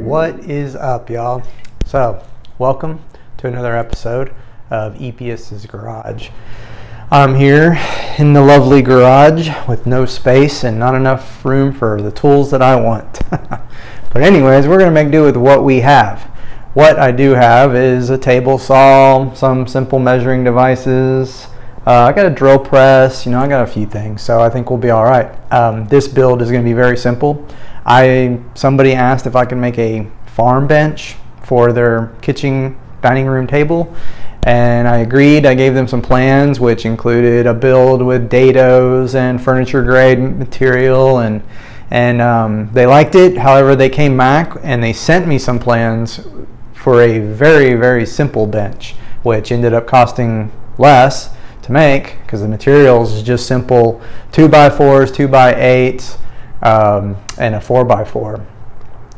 What is up, y'all? So, welcome to another episode of EPS's Garage. I'm here in the lovely garage with no space and not enough room for the tools that I want. But anyways, we're going to make do with what we have. What I do have is a table saw, some simple measuring devices. I got a drill press, I got a few things, so I think we'll be all right. This build is going to be very simple. Somebody asked if I could make a farm bench for their kitchen dining room table, and I agreed. I gave them some plans, which included a build with dados and furniture grade material, and they liked it. However, they came back and they sent me some plans for a very, very simple bench, which ended up costing less to make because the materials is just simple 2x4s, 2x8s, and a 4x4.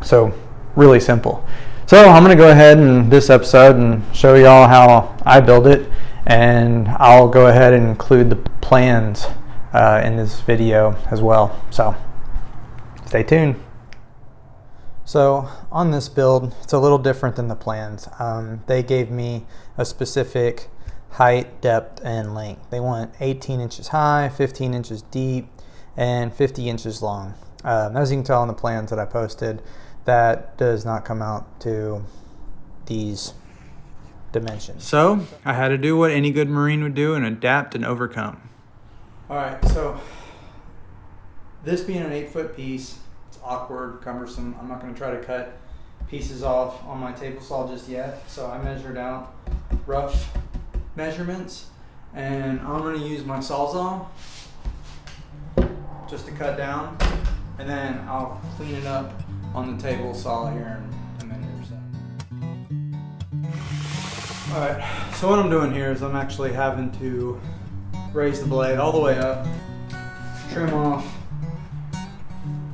So really simple. So I'm going to go ahead in this episode and show y'all how I build it, and I'll go ahead and include the plans in this video as well. So stay tuned. So on this build, it's a little different than the plans. They gave me a specific height, depth, and length. They want 18 inches high, 15 inches deep, and 50 inches long. As you can tell on the plans that I posted, that does not come out to these dimensions. So I had to do what any good Marine would do and adapt and overcome. All right, so this being an 8-foot piece, it's awkward, cumbersome. I'm not going to try to cut pieces off on my table saw just yet. So I measured out rough measurements, and I'm going to use my Sawzall just to cut down, and then I'll clean it up on the table saw here in a minute or so. Alright, so what I'm doing here is I'm actually having to raise the blade all the way up, trim off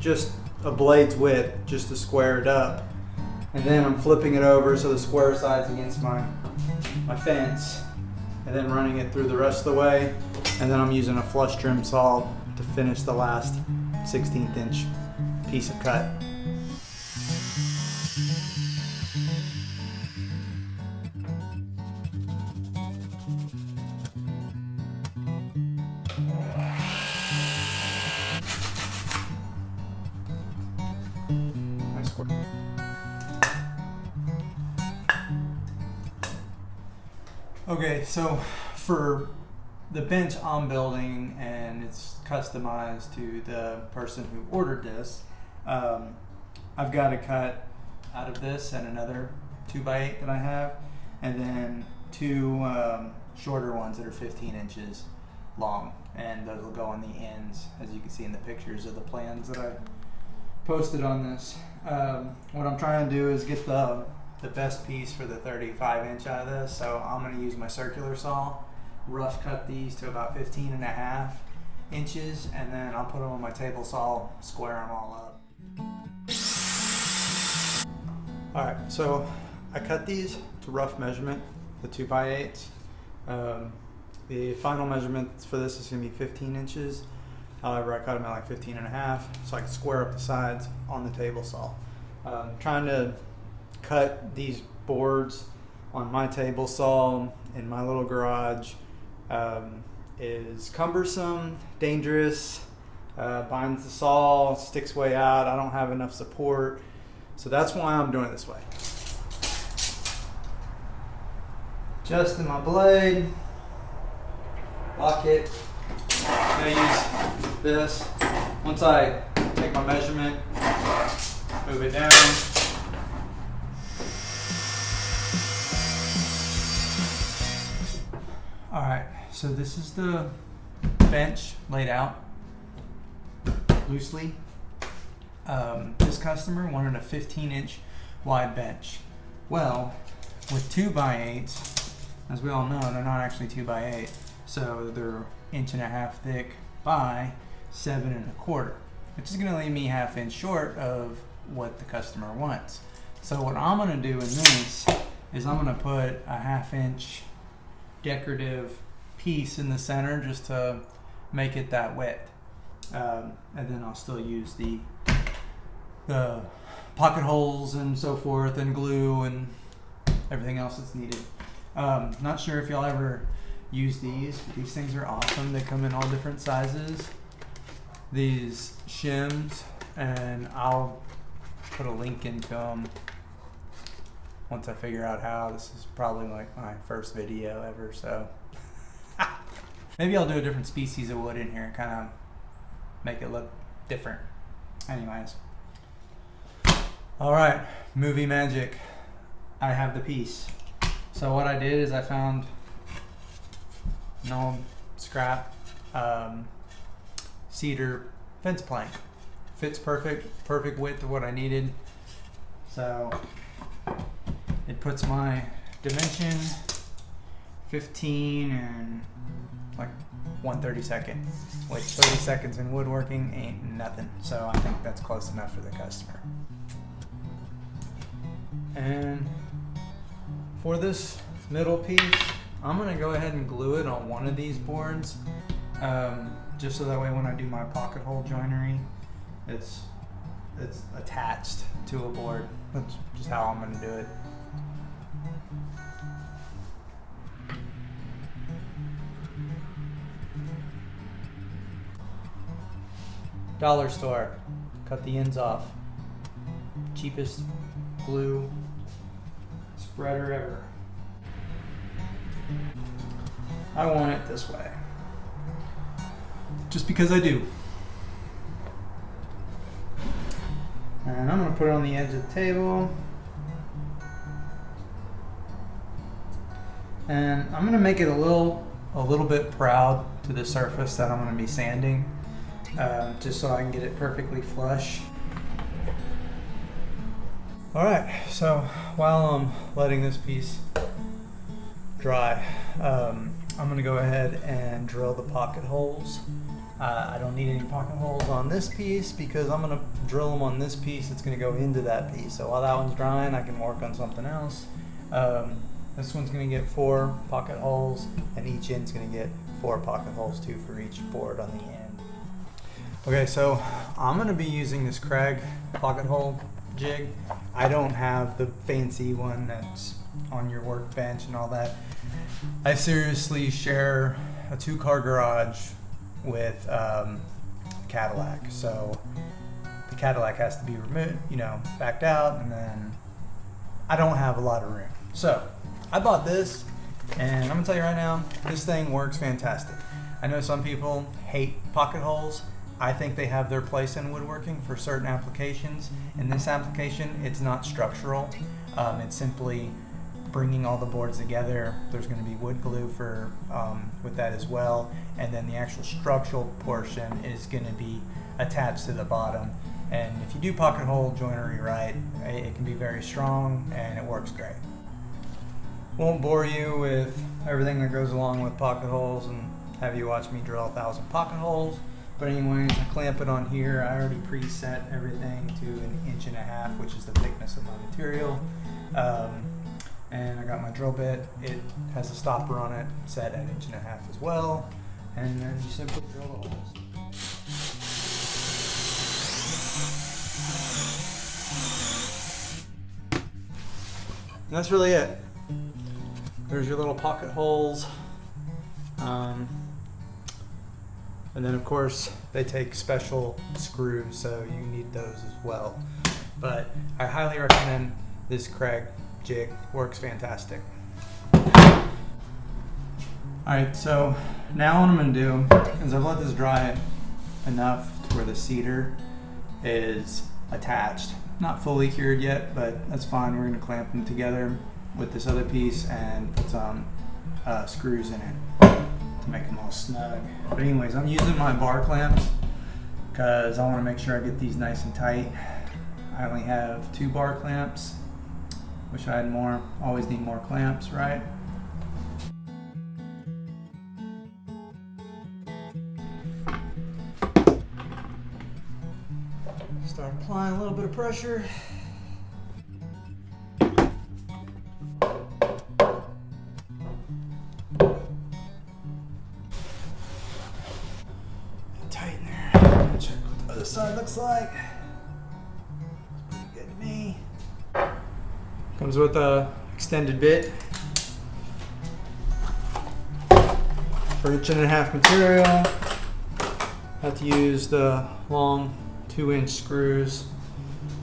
just a blade's width just to square it up, and then I'm flipping it over so the square side's against my fence, and then running it through the rest of the way, and then I'm using a flush trim saw to finish the last 16th inch piece of cut. Nice work. Okay, so for the bench I'm building, and it's customized to the person who ordered this, I've got to cut out of this and another 2x8 that I have, and then two shorter ones that are 15 inches long, and those will go on the ends, as you can see in the pictures of the plans that I posted on this. What I'm trying to do is get the best piece for the 35 inch out of this, so I'm going to use my circular saw, rough cut these to about 15.5 inches, and then I'll put them on my table saw, square them all up. Alright, so I cut these to rough measurement, the 2x8s. The final measurement for this is going to be 15 inches. However, I cut them at like 15.5 so I can square up the sides on the table saw. Trying to cut these boards on my table saw in my little garage is cumbersome, dangerous, binds the saw, sticks way out. I don't have enough support, so that's why I'm doing it this way. Adjusting my blade, lock it. I'm going to use this. Once I take my measurement, move it down. Alright, so this is the bench laid out loosely. This customer wanted a 15-inch wide bench. Well, with 2x8s, as we all know, they're not actually 2x8, so they're 1.5 inches thick by 7.25, which is going to leave me 1/2 inch short of what the customer wants. So what I'm going to do in this is I'm going to put a 1/2 inch decorative piece in the center just to make it that width, and then I'll still use the pocket holes and so forth, and glue and everything else that's needed. Not sure if y'all ever use these, but these things are awesome. They come in all different sizes. These shims, and I'll put a link into them once I figure out how. This is probably like my first video ever, so maybe I'll do a different species of wood in here, kind of make it look different. Anyways, all right, movie magic. I have the piece. So what I did is I found an old scrap cedar fence plank. Fits perfect width of what I needed. So it puts my dimension 15 and like 1/32, which 30 seconds in woodworking ain't nothing. So I think that's close enough for the customer. And for this middle piece, I'm gonna go ahead and glue it on one of these boards, just so that way when I do my pocket hole joinery, it's attached to a board. That's just how I'm gonna do it. Dollar store, cut the ends off. Cheapest glue spreader ever. I want it this way, just because I do. And I'm gonna put it on the edge of the table. And I'm gonna make it a little bit proud to the surface that I'm gonna be sanding, just so I can get it perfectly flush. All right, so while I'm letting this piece dry, I'm gonna go ahead and drill the pocket holes. I don't need any pocket holes on this piece because I'm gonna drill them on this piece. It's gonna go into that piece. So while that one's drying, I can work on something else. This one's gonna get 4 pocket holes, and each end's gonna get 4 pocket holes too for each board on the end. Okay, so I'm gonna be using this Kreg pocket hole jig. I don't have the fancy one that's on your workbench and all that. I seriously share a 2-car garage with Cadillac, so the Cadillac has to be removed, backed out, and then I don't have a lot of room. So I bought this, and I'm gonna tell you right now, this thing works fantastic. I know some people hate pocket holes. I think they have their place in woodworking for certain applications. In this application, it's not structural. It's simply bringing all the boards together. There's going to be wood glue for with that as well, and then the actual structural portion is going to be attached to the bottom. And if you do pocket hole joinery right, it can be very strong and it works great. Won't bore you with everything that goes along with pocket holes and have you watch me drill 1,000 pocket holes. But anyways, I clamp it on here. I already preset everything to 1.5 inches, which is the thickness of my material. And I got my drill bit. It has a stopper on it set at 1.5 inches as well. And then you simply drill the holes. And that's really it. There's your little pocket holes. And then of course they take special screws, so you need those as well. But I highly recommend this Kreg jig. Works fantastic. Alright, so now what I'm going to do is I've let this dry enough to where the cedar is attached. Not fully cured yet, but that's fine. We're going to clamp them together with this other piece and put some screws in it to make them all snug. But anyways, I'm using my bar clamps because I want to make sure I get these nice and tight. I only have 2 bar clamps. Wish I had more. Always need more clamps, right? Start applying a little bit of pressure. Tighten there. Check what the other side looks like. Pretty good to me. Comes with a extended bit for 1.5" material. Have to use the long 2-inch screws.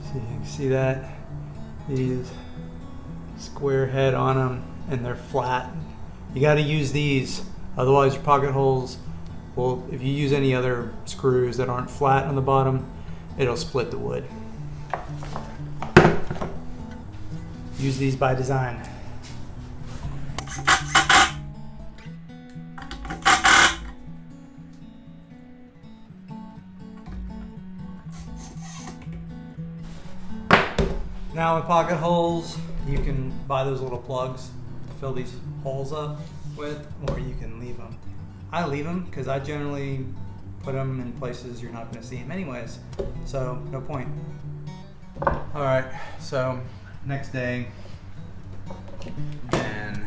So you can see that these square head on them, and they're flat. You got to use these, otherwise your pocket holes will, if you use any other screws that aren't flat on the bottom, it'll split the wood. Use these by design. Now with pocket holes, you can buy those little plugs to fill these holes up with, or you can leave them. I leave them because I generally put them in places you're not going to see them anyways, so no point. Alright, so next day, and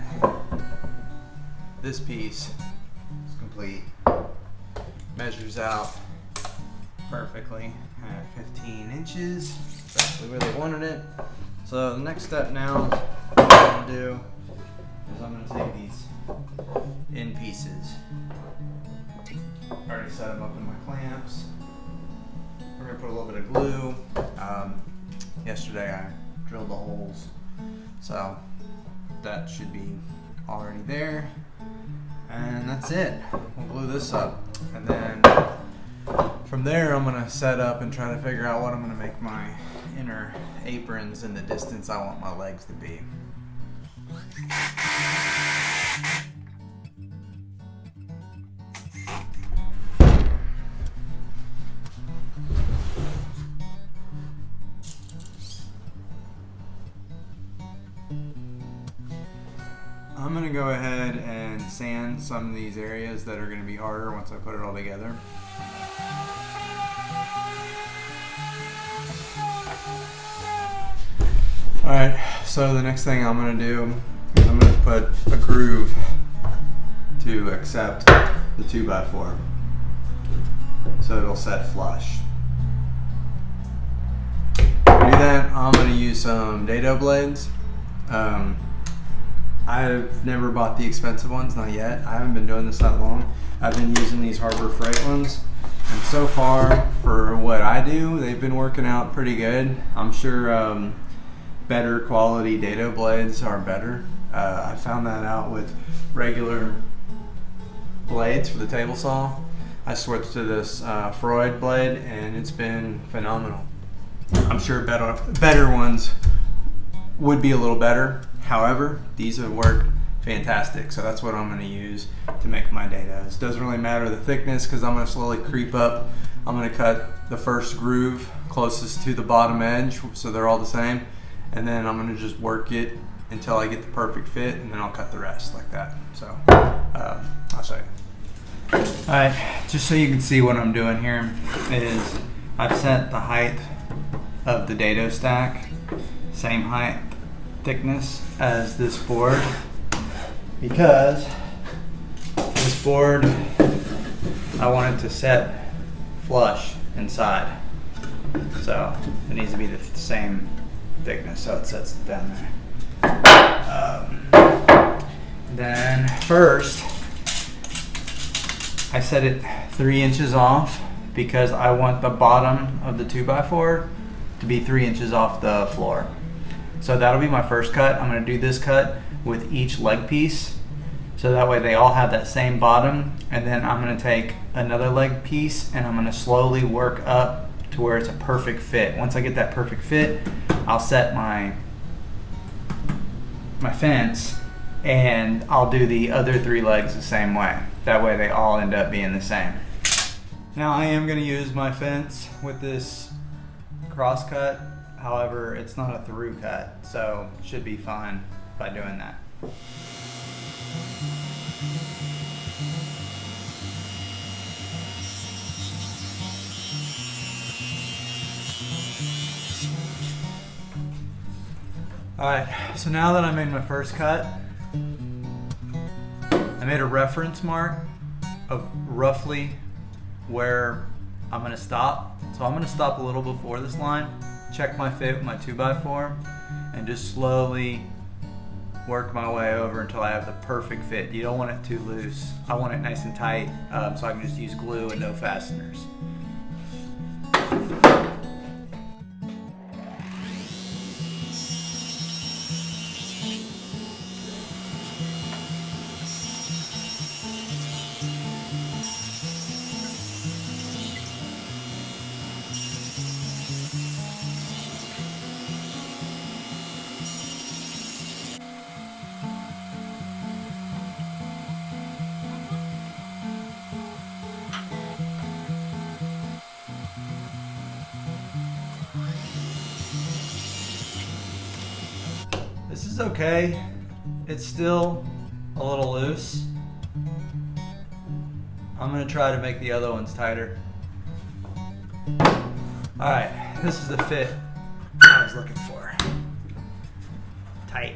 this piece is complete. Measures out perfectly at 15 inches, exactly where they wanted it. So the next step now, what I'm going to do is I'm going to take these in pieces. I already set them up in my clamps. We're going to put a little bit of glue. Yesterday I drilled the holes, so that should be already there. And that's it. We'll glue this up. And then from there I'm going to set up and try to figure out what I'm going to make my inner aprons and the distance I want my legs to be. I'm going to go ahead and sand some of these areas that are going to be harder once I put it all together. Alright, so the next thing I'm going to do is I'm going to put a groove to accept the 2x4 so it'll set flush. To do that, I'm going to use some dado blades. I've never bought the expensive ones, not yet. I haven't been doing this that long. I've been using these Harbor Freight ones, and so far for what I do, they've been working out pretty good. I'm sure better quality dado blades are better. I found that out with regular blades for the table saw. I switched to this Freud blade, and it's been phenomenal. I'm sure better ones would be a little better. However, these have worked fantastic, so that's what I'm going to use to make my dados. Doesn't really matter the thickness because I'm going to slowly creep up. I'm going to cut the first groove closest to the bottom edge so they're all the same, and then I'm going to just work it until I get the perfect fit, and then I'll cut the rest like that. So I'll show you. Alright, just so you can see what I'm doing here is I've set the height of the dado stack, same height, thickness as this board, because this board I want it to set flush inside, so it needs to be the same thickness so it sets down there. Then first I set it 3 inches off because I want the bottom of the 2x4 to be 3 inches off the floor. So that'll be my first cut. I'm going to do this cut with each leg piece, so that way they all have that same bottom, and then I'm going to take another leg piece and I'm going to slowly work up to where it's a perfect fit. Once I get that perfect fit, I'll set my fence, and I'll do the other 3 legs the same way. That way they all end up being the same. Now I am going to use my fence with this cross cut. However, it's not a through cut, so it should be fine by doing that. Alright, so now that I made my first cut, I made a reference mark of roughly where I'm going to stop. So I'm going to stop a little before this line, check my fit with my 2x4, and just slowly work my way over until I have the perfect fit. You don't want it too loose. I want it nice and tight, so I can just use glue and no fasteners. This is okay. It's still a little loose. I'm gonna try to make the other ones tighter. All right, this is the fit I was looking for. Tight.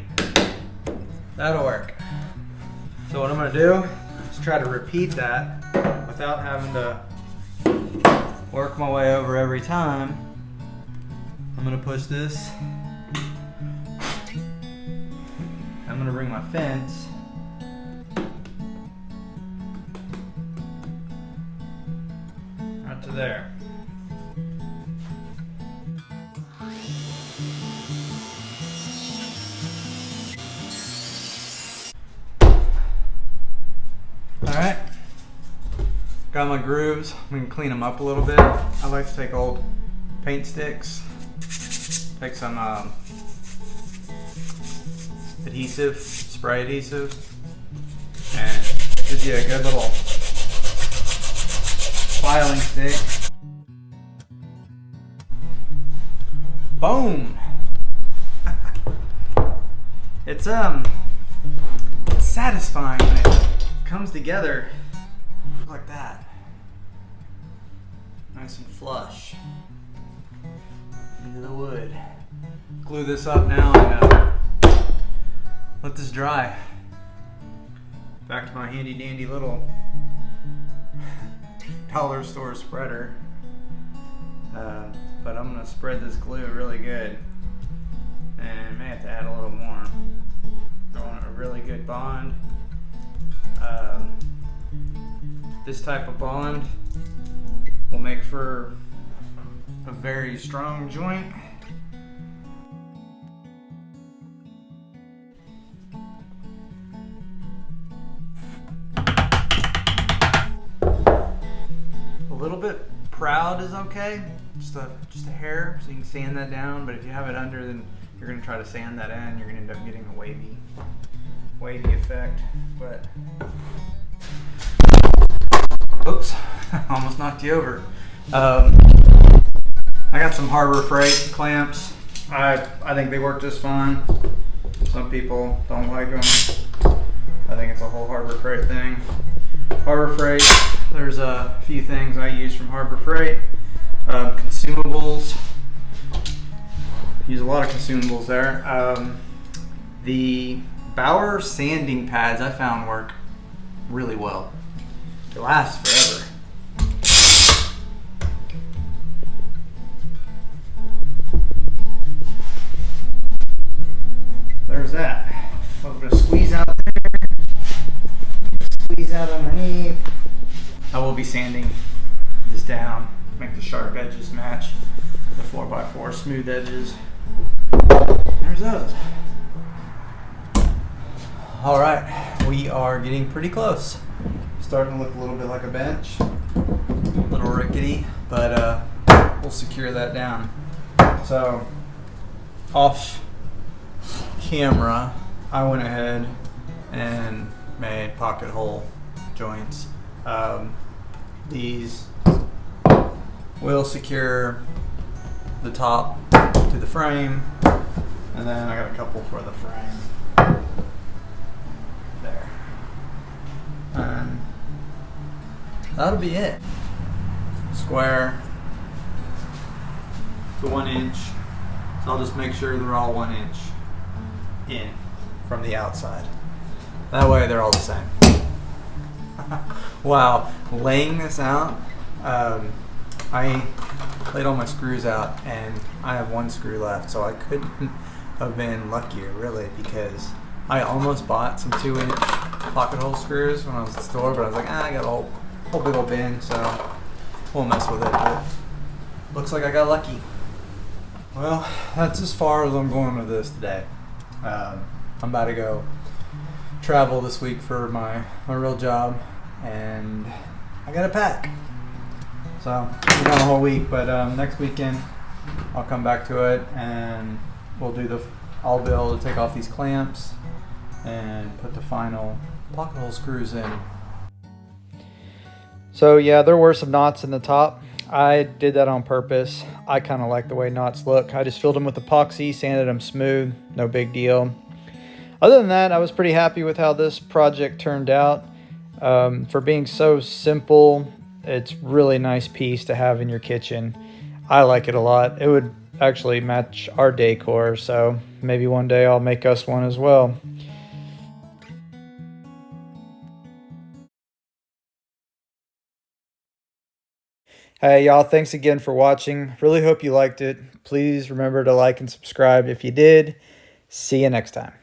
That'll work. So what I'm gonna do is try to repeat that without having to work my way over every time. I'm gonna push this. I'm gonna bring my fence right to there. Alright, got my grooves. I'm gonna clean them up a little bit. I like to take old paint sticks, take some adhesive, spray adhesive, and gives you a good little filing stick. Boom! It's satisfying when it comes together like that. Nice and flush into the wood. Glue this up now and let this dry. Back to my handy dandy little dollar store spreader. But I'm gonna spread this glue really good, and may have to add a little more. I want a really good bond. This type of bond will make for a very strong joint. A little bit proud is okay, just a hair, so you can sand that down. But if you have it under, then you're going to try to sand that in. You're going to end up getting a wavy effect. But oops, almost knocked you over. I got some Harbor Freight clamps. I think they work just fine. Some people don't like them. I think it's a whole Harbor Freight thing. Harbor Freight, there's a few things I use from Harbor Freight. Consumables, use a lot of consumables there. The Bauer sanding pads I found work really well. They last forever. There's that. A little bit of squeeze out there. Squeeze out underneath. I will be sanding this down, make the sharp edges match the 4x4 smooth edges. There's those. All right, we are getting pretty close. Starting to look a little bit like a bench. A little rickety, but we'll secure that down. So, off camera, I went ahead and made pocket hole joints. These will secure the top to the frame, and then I got a couple for the frame there, and that'll be it. Square to 1 inch, so I'll just make sure they're all 1 inch in from the outside. That way they're all the same. Wow, laying this out, I laid all my screws out and I have one screw left, so I couldn't have been luckier, really, because I almost bought some 2-inch pocket hole screws when I was at the store, but I was like, I got a whole big old bin, so won't mess with it. But looks like I got lucky. Well, that's as far as I'm going with this today. I'm about to go travel this week for my real job, and I gotta pack. So I'm gone a whole week, but next weekend I'll come back to it, and I'll be able to take off these clamps and put the final pocket hole screws in. So yeah, there were some knots in the top. I did that on purpose. I kind of like the way knots look. I just filled them with epoxy, sanded them smooth, no big deal. Other than that, I was pretty happy with how this project turned out. For being so simple, it's really nice piece to have in your kitchen. I like it a lot. It would actually match our decor, so maybe one day I'll make us one as well. Hey y'all, thanks again for watching. Really hope you liked it. Please remember to like and subscribe if you did. See you next time.